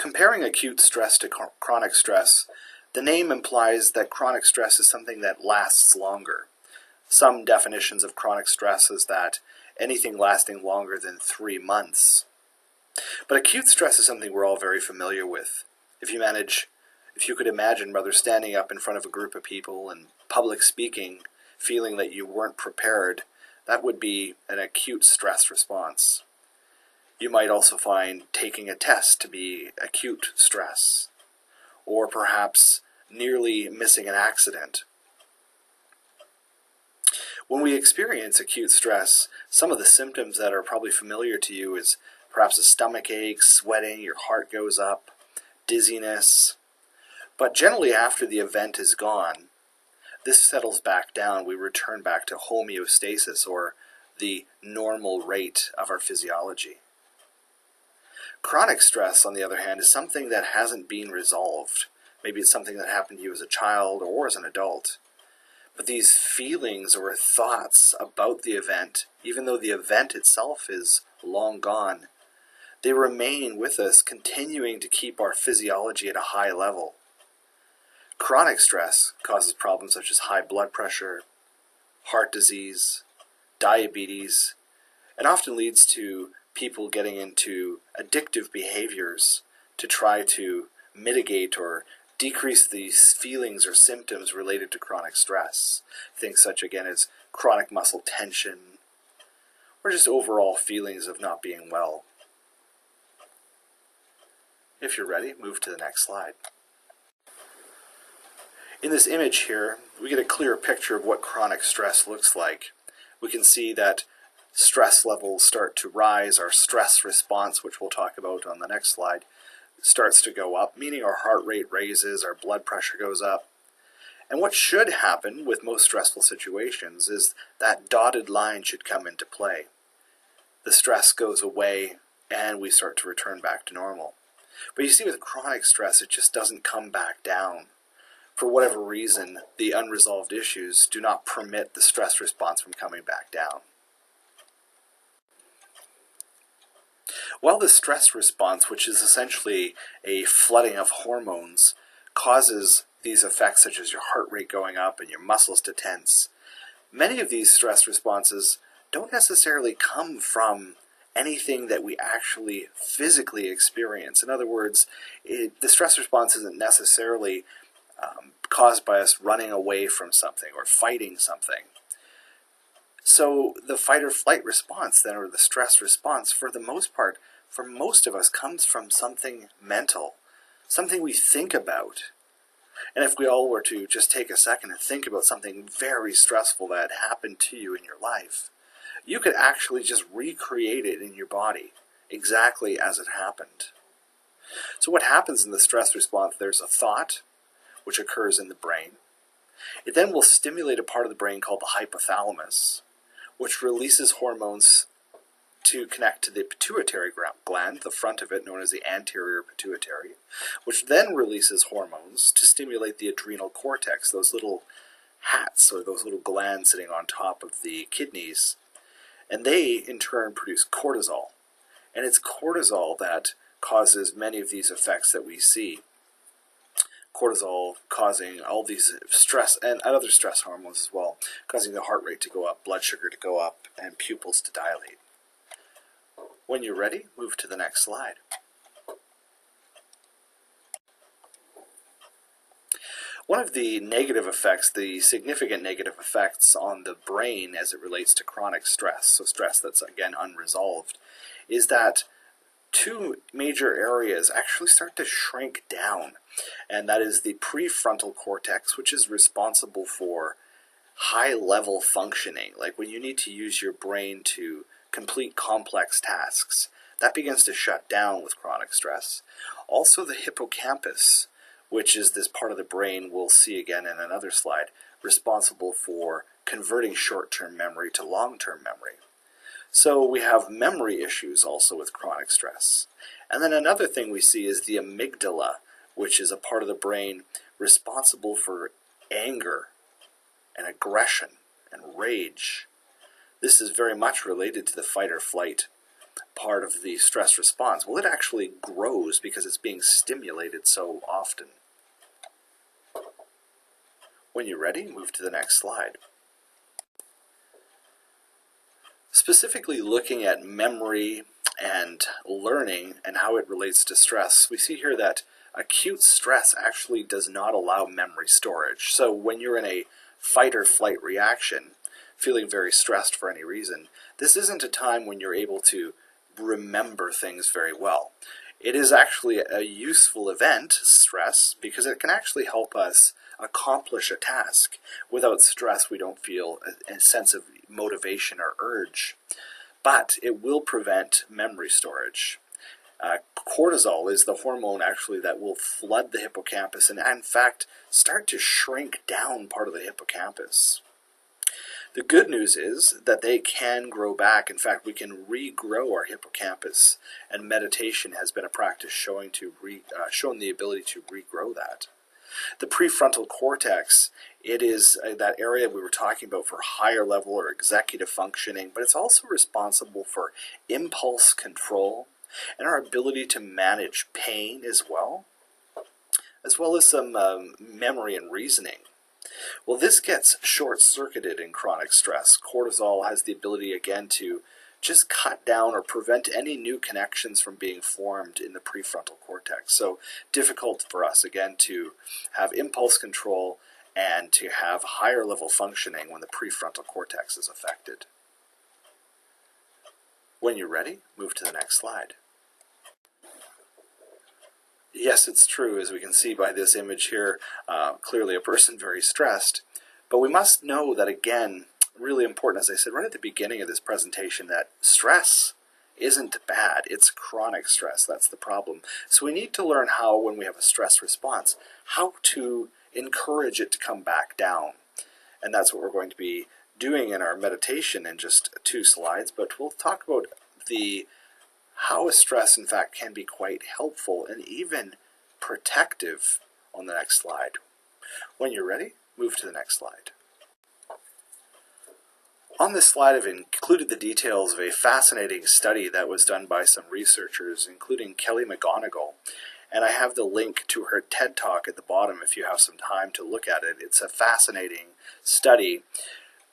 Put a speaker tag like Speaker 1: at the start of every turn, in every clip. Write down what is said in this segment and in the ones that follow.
Speaker 1: Comparing acute stress to chronic stress, the name implies that chronic stress is something that lasts longer. Some definitions of chronic stress is that anything lasting longer than 3 months. But acute stress is something we're all very familiar with. If you could imagine rather standing up in front of a group of people and public speaking, feeling that you weren't prepared, that would be an acute stress response. You might also find taking a test to be acute stress, or perhaps nearly missing an accident. When we experience acute stress, some of the symptoms that are probably familiar to you is perhaps a stomach ache, sweating, your heart goes up, dizziness. But generally after the event is gone, this settles back down. We return back to homeostasis, or the normal rate of our physiology. Chronic stress, on the other hand, is something that hasn't been resolved. Maybe it's something that happened to you as a child or as an adult. But these feelings or thoughts about the event, even though the event itself is long gone, they remain with us, continuing to keep our physiology at a high level. Chronic stress causes problems such as high blood pressure, heart disease, diabetes, and often leads to people getting into addictive behaviors to try to mitigate or decrease these feelings or symptoms related to chronic stress. Things such, again, as chronic muscle tension, or just overall feelings of not being well. If you're ready, move to the next slide. In this image here, we get a clear picture of what chronic stress looks like. We can see that stress levels start to rise. Our stress response, which we'll talk about on the next slide, starts to go up, meaning our heart rate raises, our blood pressure goes up. And what should happen with most stressful situations is that dotted line should come into play. The stress goes away and we start to return back to normal. But you see, with chronic stress, it just doesn't come back down. For whatever reason, the unresolved issues do not permit the stress response from coming back down. While the stress response, which is essentially a flooding of hormones, causes these effects such as your heart rate going up and your muscles to tense, many of these stress responses don't necessarily come from anything that we actually physically experience. In other words, the stress response isn't necessarily caused by us running away from something or fighting something. So the fight or flight response then, or the stress response, for the most part, for most of us, comes from something mental, something we think about. And if we all were to just take a second and think about something very stressful that happened to you in your life, you could actually just recreate it in your body exactly as it happened. So what happens in the stress response? There's a thought which occurs in the brain. It then will stimulate a part of the brain called the hypothalamus, which releases hormones to connect to the pituitary gland, the front of it known as the anterior pituitary, which then releases hormones to stimulate the adrenal cortex, those little hats or those little glands sitting on top of the kidneys. And they, in turn, produce cortisol. And it's cortisol that causes many of these effects that we see. Cortisol causing all these stress and other stress hormones as well, causing the heart rate to go up, blood sugar to go up, and pupils to dilate. When you're ready, move to the next slide. One of the negative effects, the significant negative effects on the brain as it relates to chronic stress, so stress that's again unresolved, is that two major areas actually start to shrink down. And that is the prefrontal cortex, which is responsible for high-level functioning, like when you need to use your brain to complete complex tasks. That begins to shut down with chronic stress. Also the hippocampus, which is this part of the brain we'll see again in another slide, responsible for converting short-term memory to long-term memory. So we have memory issues also with chronic stress. And then another thing we see is the amygdala, which is a part of the brain responsible for anger and aggression and rage. This is very much related to the fight or flight part of the stress response? Well, it actually grows because it's being stimulated so often. When you're ready, move to the next slide. Specifically looking at memory and learning and how it relates to stress, we see here that acute stress actually does not allow memory storage. So when you're in a fight or flight reaction, feeling very stressed for any reason, this isn't a time when you're able to remember things very well. It is actually a useful event, stress, because it can actually help us accomplish a task. Without stress, we don't feel a sense of motivation or urge, but it will prevent memory storage. Cortisol is the hormone actually that will flood the hippocampus and in fact start to shrink down part of the hippocampus. The good news is that they can grow back. In fact, we can regrow our hippocampus, and meditation has been a practice shown the ability to regrow that. The prefrontal cortex, it is that area we were talking about for higher level or executive functioning, but it's also responsible for impulse control and our ability to manage pain as well as some memory and reasoning. Well, this gets short-circuited in chronic stress. Cortisol has the ability again to just cut down or prevent any new connections from being formed in the prefrontal cortex. So difficult for us again to have impulse control and to have higher level functioning when the prefrontal cortex is affected. When you're ready, move to the next slide. Yes, it's true, as we can see by this image here, clearly a person very stressed. But we must know that, again, really important, as I said right at the beginning of this presentation, that stress isn't bad. It's chronic stress. That's the problem. So we need to learn how, when we have a stress response, how to encourage it to come back down. And that's what we're going to be doing in our meditation in just 2 slides. But we'll talk about how a stress, in fact, can be quite helpful and even protective on the next slide. When you're ready, move to the next slide. On this slide, I've included the details of a fascinating study that was done by some researchers, including Kelly McGonigal. And I have the link to her TED Talk at the bottom if you have some time to look at it. It's a fascinating study.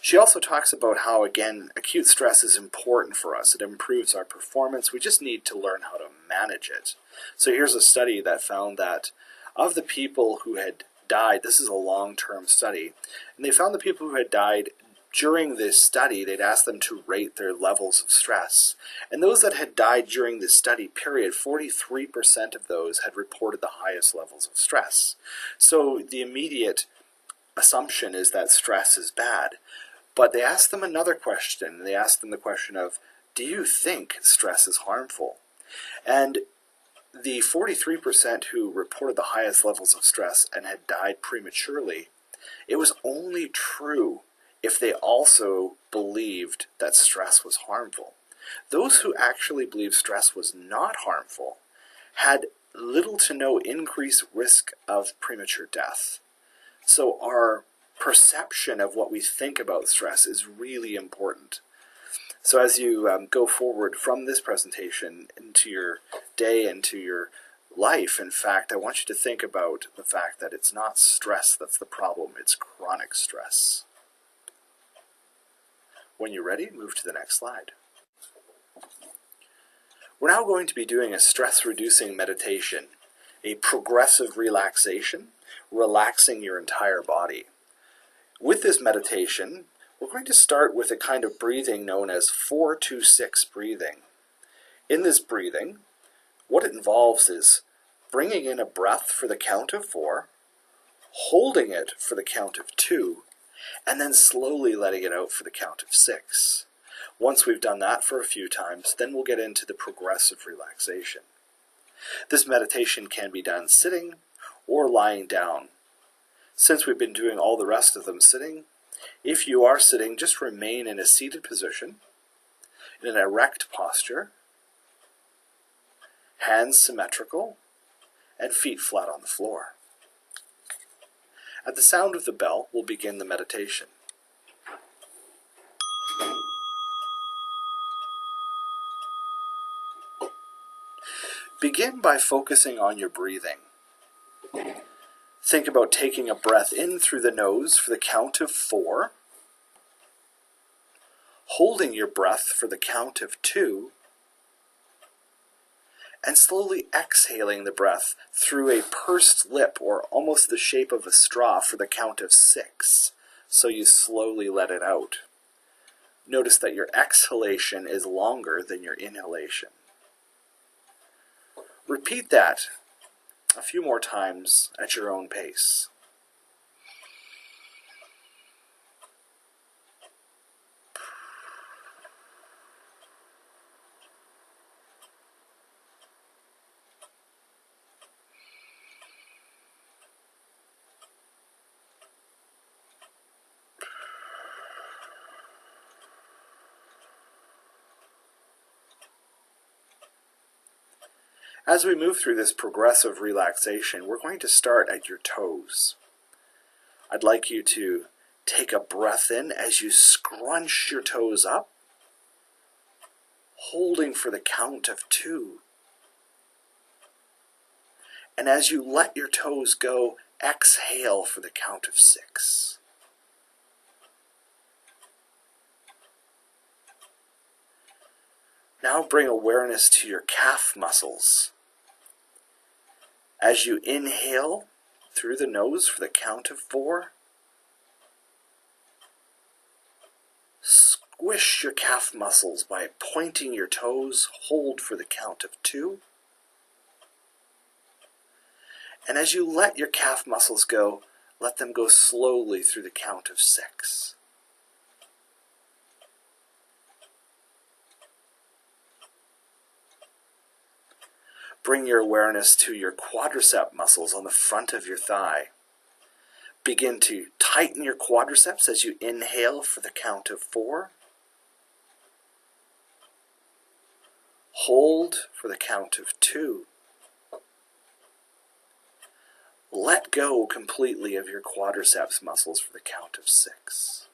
Speaker 1: She also talks about how, again, acute stress is important for us. It improves our performance. We just need to learn how to manage it. So here's a study that found that of the people who had died, this is a long-term study, and they found the people who had died during this study, they'd asked them to rate their levels of stress. And those that had died during this study period, 43% of those had reported the highest levels of stress. So the immediate assumption is that stress is bad. But they asked them another question. They asked them the question of, do you think stress is harmful? And the 43% who reported the highest levels of stress and had died prematurely, it was only true if they also believed that stress was harmful. Those who actually believed stress was not harmful had little to no increased risk of premature death. So our perception of what we think about stress is really important. So as you go forward from this presentation into your day, into your life, in fact, I want you to think about the fact that it's not stress that's the problem, it's chronic stress. When you're ready, move to the next slide. We're now going to be doing a stress-reducing meditation, a progressive relaxation, relaxing your entire body. With this meditation, we're going to start with a kind of breathing known as 4-2-6 breathing. In this breathing, what it involves is bringing in a breath for the count of 4, holding it for the count of 2, and then slowly letting it out for the count of 6. Once we've done that for a few times, then we'll get into the progressive relaxation. This meditation can be done sitting or lying down. Since we've been doing all the rest of them sitting, if you are sitting, just remain in a seated position, in an erect posture, hands symmetrical, and feet flat on the floor. At the sound of the bell, we'll begin the meditation. Begin by focusing on your breathing. Think about taking a breath in through the nose for the count of 4, holding your breath for the count of 2, and slowly exhaling the breath through a pursed lip or almost the shape of a straw for the count of 6, so you slowly let it out. Notice that your exhalation is longer than your inhalation. Repeat that a few more times at your own pace. As we move through this progressive relaxation, we're going to start at your toes. I'd like you to take a breath in as you scrunch your toes up, holding for the count of 2. And as you let your toes go, exhale for the count of 6. Now bring awareness to your calf muscles. As you inhale through the nose for the count of 4, squish your calf muscles by pointing your toes, hold for the count of 2. And as you let your calf muscles go, let them go slowly through the count of 6. Bring your awareness to your quadricep muscles on the front of your thigh. Begin to tighten your quadriceps as you inhale for the count of 4. Hold for the count of 2. Let go completely of your quadriceps muscles for the count of 6.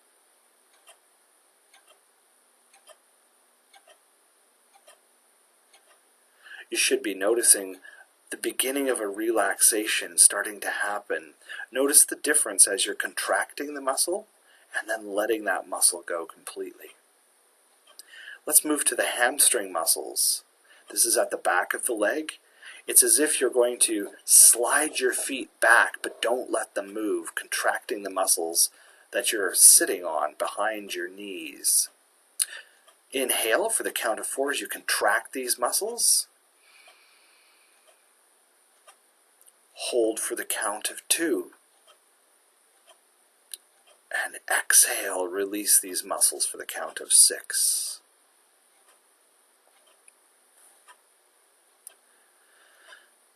Speaker 1: You should be noticing the beginning of a relaxation starting to happen. Notice the difference as you're contracting the muscle and then letting that muscle go completely. Let's move to the hamstring muscles. This is at the back of the leg. It's as if you're going to slide your feet back, but don't let them move, contracting the muscles that you're sitting on behind your knees. Inhale for the count of 4 as you contract these muscles. Hold for the count of 2. And exhale, release these muscles for the count of 6.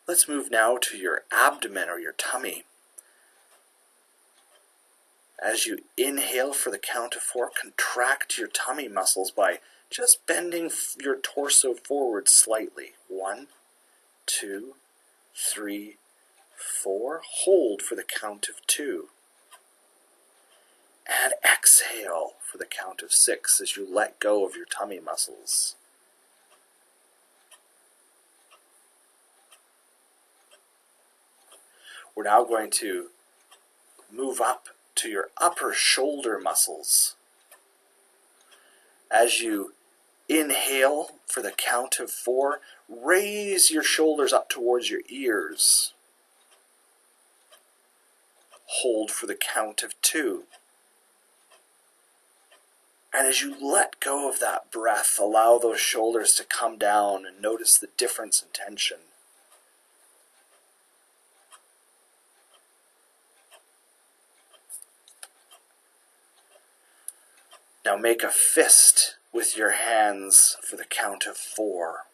Speaker 1: Let's move now to your abdomen or your tummy. As you inhale for the count of 4, contract your tummy muscles by just bending your torso forward slightly. 1, 2, 3, 4. Hold for the count of 2. And exhale for the count of 6 as you let go of your tummy muscles. We're now going to move up to your upper shoulder muscles. As you inhale for the count of 4, raise your shoulders up towards your ears. Hold for the count of 2. And as you let go of that breath, allow those shoulders to come down and notice the difference in tension. Now make a fist with your hands for the count of 4.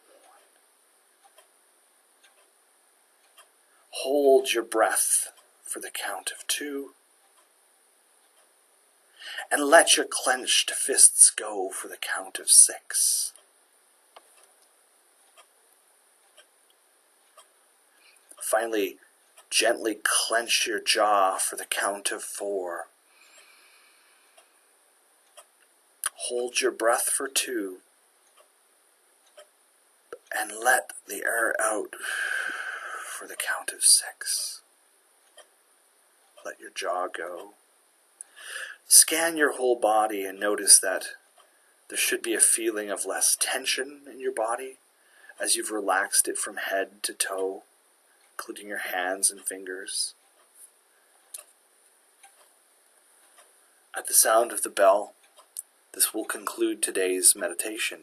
Speaker 1: Hold your breath for the count of 2. And let your clenched fists go for the count of 6. Finally, gently clench your jaw for the count of 4. Hold your breath for 2. and let the air out for the count of 6. Let your jaw go. Scan your whole body and notice that there should be a feeling of less tension in your body as you've relaxed it from head to toe, including your hands and fingers. At the sound of the bell, this will conclude today's meditation.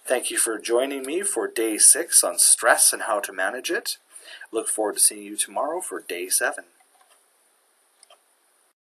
Speaker 1: Thank you for joining me for day 6 on stress and how to manage it. Look forward to seeing you tomorrow for day 7.